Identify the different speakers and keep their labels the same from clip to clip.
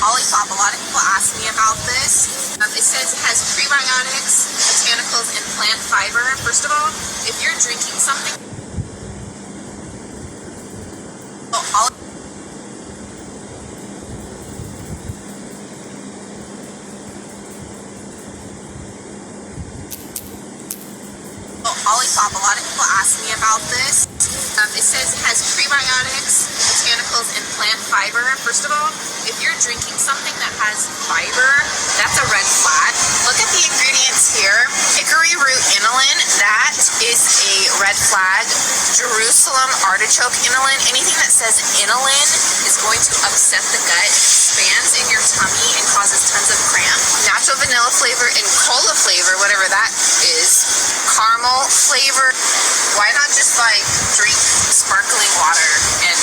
Speaker 1: Olipop. A lot of people ask me about this. It says it has prebiotics, botanicals, and plant fiber. First of all, if you're drinking something, Olipop. A lot of people ask me about this. It says it has prebiotics, botanicals, and plant fiber. First of all, if you're drinking something that has fiber, that's a red flag. Look at the ingredients here. Hickory root inulin, that is a red flag. Jerusalem artichoke inulin, anything that says inulin is going to upset the gut, expands in your tummy, and causes tons of cramp. Natural vanilla flavor and cola flavor, whatever that is. Caramel flavor. Why not just like drink sparkling water and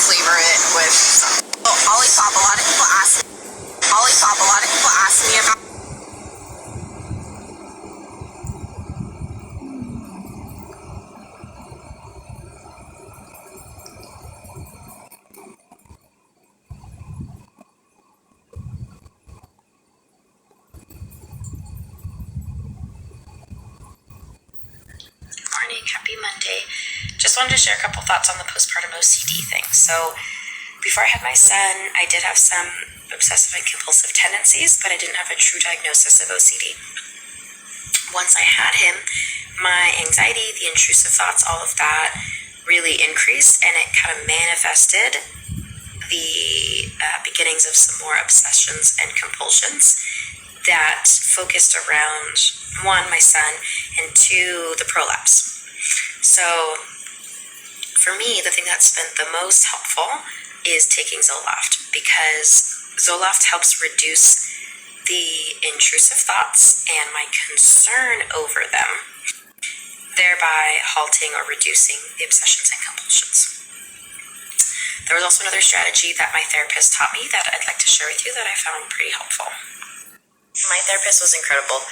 Speaker 1: flavor it with some Olipop? A lot of people ask me about
Speaker 2: Morning, happy Monday. Just wanted to share a couple thoughts on the postpartum OCD thing. So before I had my son, I did have some obsessive and compulsive tendencies, but I didn't have a true diagnosis of OCD. Once I had him, my anxiety, the intrusive thoughts, all of that really increased, and it kind of manifested the beginnings of some more obsessions and compulsions that focused around, one, my son, and two, the prolapse. So for me, the thing that's been the most helpful is taking Zoloft, because Zoloft helps reduce the intrusive thoughts and my concern over them, thereby halting or reducing the obsessions and compulsions. There was also another strategy that my therapist taught me that I'd like to share with you that I found pretty helpful. My therapist was incredible,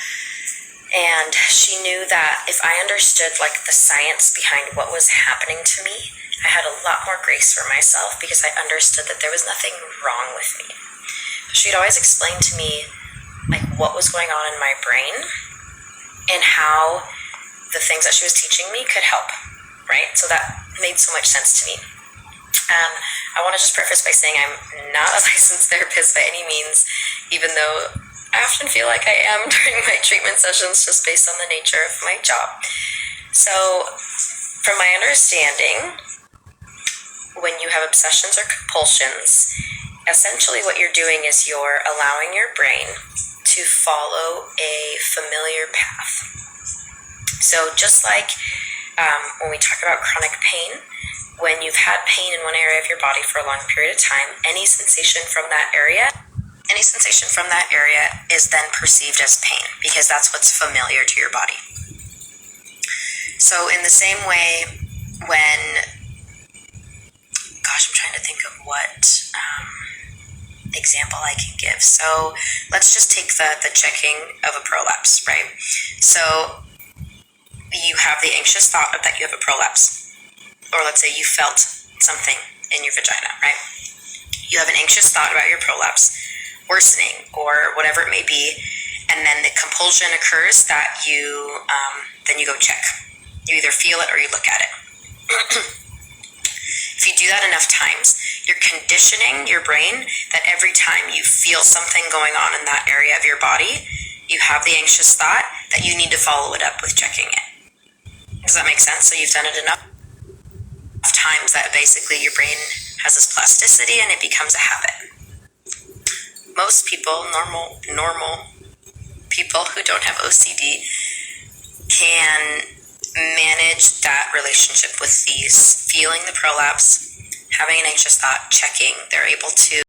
Speaker 2: and she knew that if I understood like the science behind what was happening to me, I had a lot more grace for myself because I understood that there was nothing wrong with me. She'd always explain to me like what was going on in my brain and how the things that she was teaching me could help, right? So that made so much sense to me. I want to just preface by saying I'm not a licensed therapist by any means, even though I often feel like I am during my treatment sessions just based on the nature of my job. So from my understanding, when you have obsessions or compulsions, essentially what you're doing is you're allowing your brain to follow a familiar path. So just like when we talk about chronic pain, when you've had pain in one area of your body for a long period of time, any sensation from that area is then perceived as pain because that's what's familiar to your body. So in the same way, I'm trying to think of what example I can give. So let's just take the checking of a prolapse, right? So you have the anxious thought of that you have a prolapse, or let's say you felt something in your vagina, right? You have an anxious thought about your prolapse worsening or whatever it may be, and then the compulsion occurs that you then you go check. You either feel it or you look at it. If you do that enough times, you're conditioning your brain that every time you feel something going on in that area of your body, you have the anxious thought that you need to follow it up with checking it. Does that make sense? So you've done it enough times that basically your brain has this plasticity and it becomes a habit. Most people, normal people who don't have OCD can manage that relationship with these, feeling the prolapse, having an anxious thought, checking. They're able to